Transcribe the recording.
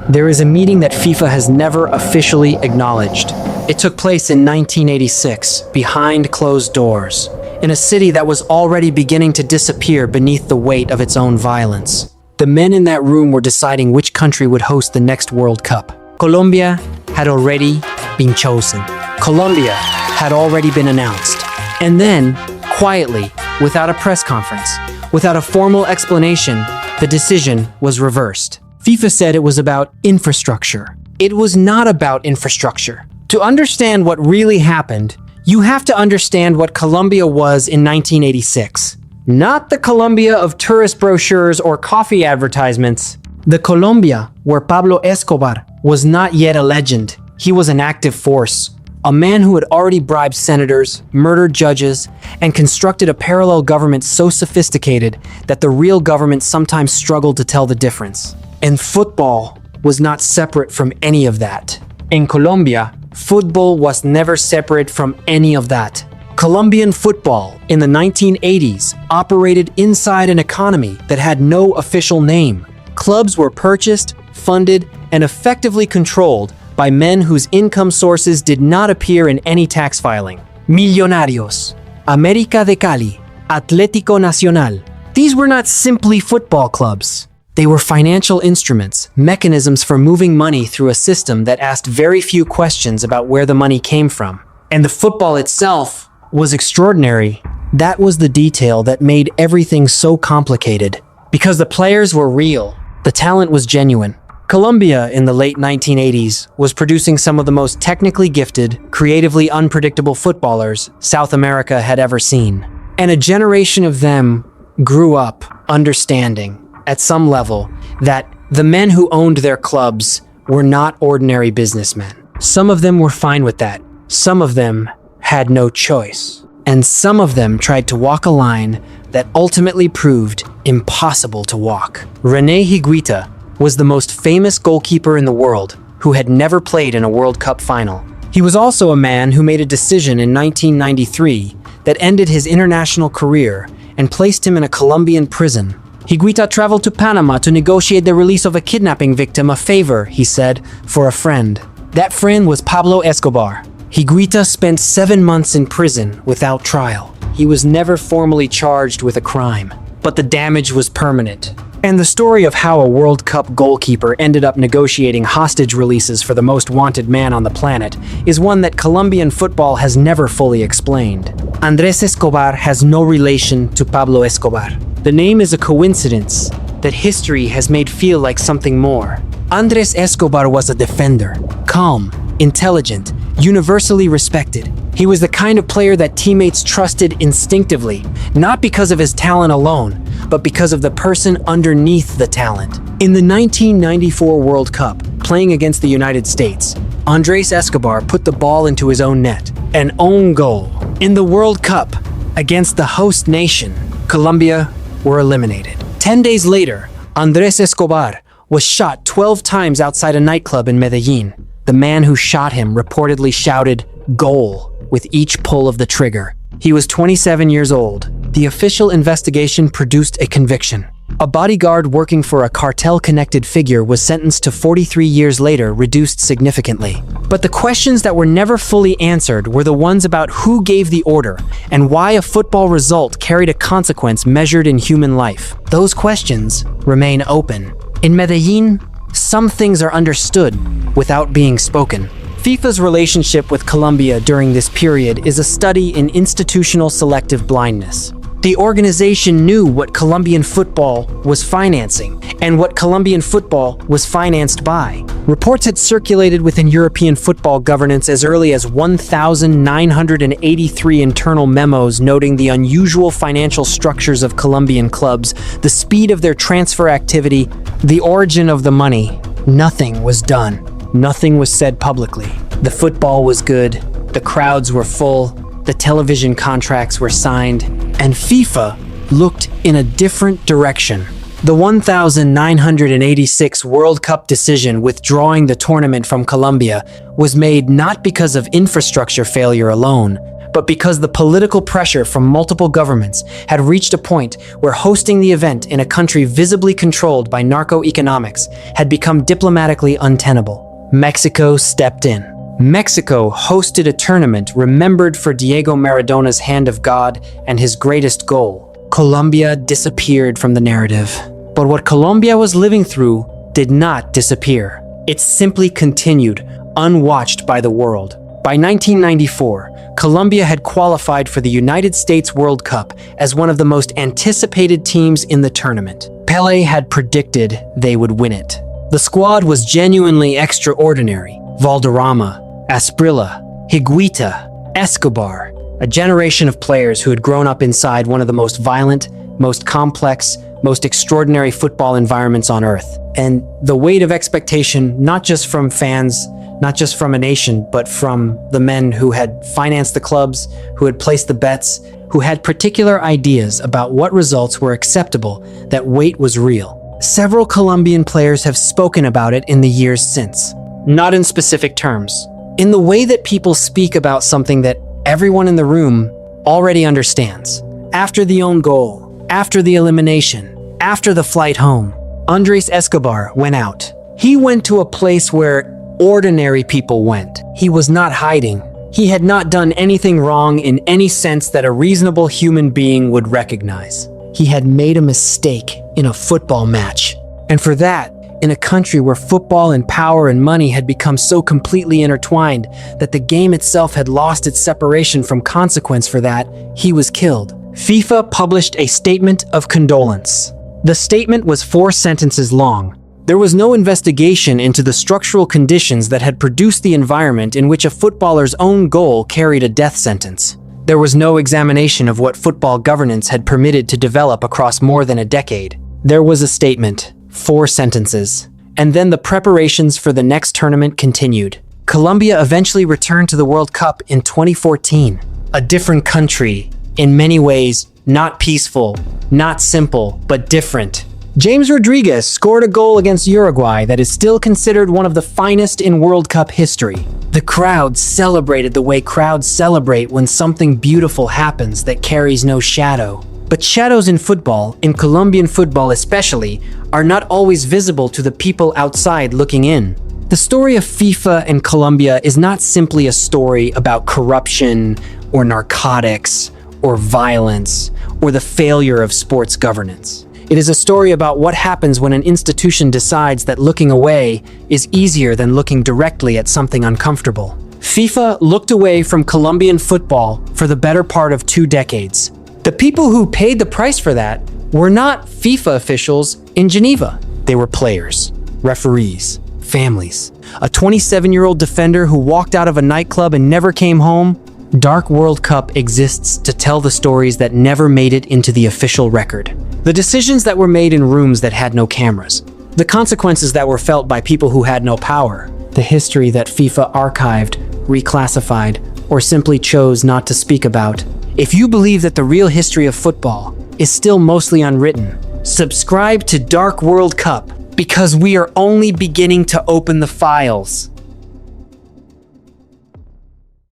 there is a meeting that FIFA has never officially acknowledged. It took place in 1986, behind closed doors, in a city that was already beginning to disappear beneath the weight of its own violence. The men in that room were deciding which country would host the next World Cup. Colombia had already been chosen. Colombia had already been announced. And then, quietly, without a press conference, without a formal explanation, the decision was reversed. FIFA said it was about infrastructure. It was not about infrastructure. To understand what really happened, you have to understand what Colombia was in 1986. Not the Colombia of tourist brochures or coffee advertisements. The Colombia where Pablo Escobar was not yet a legend. He was an active force. A man who had already bribed senators, murdered judges, and constructed a parallel government so sophisticated that the real government sometimes struggled to tell the difference. And football was not separate from any of that. In Colombia, football was never separate from any of that. Colombian football in the 1980s operated inside an economy that had no official name. Clubs were purchased, funded, and effectively controlled by men whose income sources did not appear in any tax filing. Millonarios, América de Cali, Atlético Nacional. These were not simply football clubs. They were financial instruments, mechanisms for moving money through a system that asked very few questions about where the money came from. And the football itself was extraordinary. That was the detail that made everything so complicated. Because the players were real, the talent was genuine. Colombia in the late 1980s was producing some of the most technically gifted, creatively unpredictable footballers South America had ever seen. And a generation of them grew up understanding, at some level, that the men who owned their clubs were not ordinary businessmen. Some of them were fine with that. Some of them had no choice. And some of them tried to walk a line that ultimately proved impossible to walk. René Higuita was the most famous goalkeeper in the world who had never played in a World Cup final. He was also a man who made a decision in 1993 that ended his international career and placed him in a Colombian prison. Higuita traveled to Panama to negotiate the release of a kidnapping victim, a favor, he said, for a friend. That friend was Pablo Escobar. Higuita spent 7 months in prison without trial. He was never formally charged with a crime, but the damage was permanent. And the story of how a World Cup goalkeeper ended up negotiating hostage releases for the most wanted man on the planet is one that Colombian football has never fully explained. Andrés Escobar has no relation to Pablo Escobar. The name is a coincidence that history has made feel like something more. Andrés Escobar was a defender, calm, intelligent, universally respected. He was the kind of player that teammates trusted instinctively, not because of his talent alone, but because of the person underneath the talent. In the 1994 World Cup, playing against the United States, Andrés Escobar put the ball into his own net, an own goal. In the World Cup, against the host nation, Colombia were eliminated. 10 days later, Andrés Escobar was shot 12 times outside a nightclub in Medellin. The man who shot him reportedly shouted, "Goal," with each pull of the trigger. He was 27 years old. The official investigation produced a conviction. A bodyguard working for a cartel-connected figure was sentenced to 43 years later, reduced significantly. But the questions that were never fully answered were the ones about who gave the order and why a football result carried a consequence measured in human life. Those questions remain open. In Medellin, some things are understood without being spoken. FIFA's relationship with Colombia during this period is a study in institutional selective blindness. The organization knew what Colombian football was financing and what Colombian football was financed by. Reports had circulated within European football governance as early as 1,983 internal memos noting the unusual financial structures of Colombian clubs, the speed of their transfer activity, the origin of the money. Nothing was done. Nothing was said publicly. The football was good, the crowds were full, the television contracts were signed, and FIFA looked in a different direction. The 1986 World Cup decision withdrawing the tournament from Colombia was made not because of infrastructure failure alone, but because the political pressure from multiple governments had reached a point where hosting the event in a country visibly controlled by narco-economics had become diplomatically untenable. Mexico stepped in. Mexico hosted a tournament remembered for Diego Maradona's hand of God and his greatest goal. Colombia disappeared from the narrative. But what Colombia was living through did not disappear. It simply continued, unwatched by the world. By 1994, Colombia had qualified for the United States World Cup as one of the most anticipated teams in the tournament. Pelé had predicted they would win it. The squad was genuinely extraordinary. Valderrama, Asprilla, Higuita, Escobar, a generation of players who had grown up inside one of the most violent, most complex, most extraordinary football environments on earth. And the weight of expectation, not just from fans, not just from a nation, but from the men who had financed the clubs, who had placed the bets, who had particular ideas about what results were acceptable, that weight was real. Several Colombian players have spoken about it in the years since. Not in specific terms. In the way that people speak about something that everyone in the room already understands. After the own goal, after the elimination, after the flight home, Andres Escobar went out. He went to a place where ordinary people went. He was not hiding. He had not done anything wrong in any sense that a reasonable human being would recognize. He had made a mistake in a football match. And for that, in a country where football and power and money had become so completely intertwined that the game itself had lost its separation from consequence for that, he was killed. FIFA published a statement of condolence. The statement was 4 sentences long. There was no investigation into the structural conditions that had produced the environment in which a footballer's own goal carried a death sentence. There was no examination of what football governance had permitted to develop across more than a decade. There was a statement, 4 sentences, and then the preparations for the next tournament continued. Colombia eventually returned to the World Cup in 2014. A different country, in many ways, not peaceful, not simple, but different. James Rodriguez scored a goal against Uruguay that is still considered one of the finest in World Cup history. The crowd celebrated the way crowds celebrate when something beautiful happens that carries no shadow. But shadows in football, in Colombian football especially, are not always visible to the people outside looking in. The story of FIFA and Colombia is not simply a story about corruption or narcotics or violence or the failure of sports governance. It is a story about what happens when an institution decides that looking away is easier than looking directly at something uncomfortable. FIFA looked away from Colombian football for the better part of 2 decades. The people who paid the price for that were not FIFA officials in Geneva. They were players, referees, families. A 27-year-old defender who walked out of a nightclub and never came home. Dark World Cup exists to tell the stories that never made it into the official record. The decisions that were made in rooms that had no cameras. The consequences that were felt by people who had no power. The history that FIFA archived, reclassified, or simply chose not to speak about. If you believe that the real history of football is still mostly unwritten, subscribe to Dark World Cup, because we are only beginning to open the files.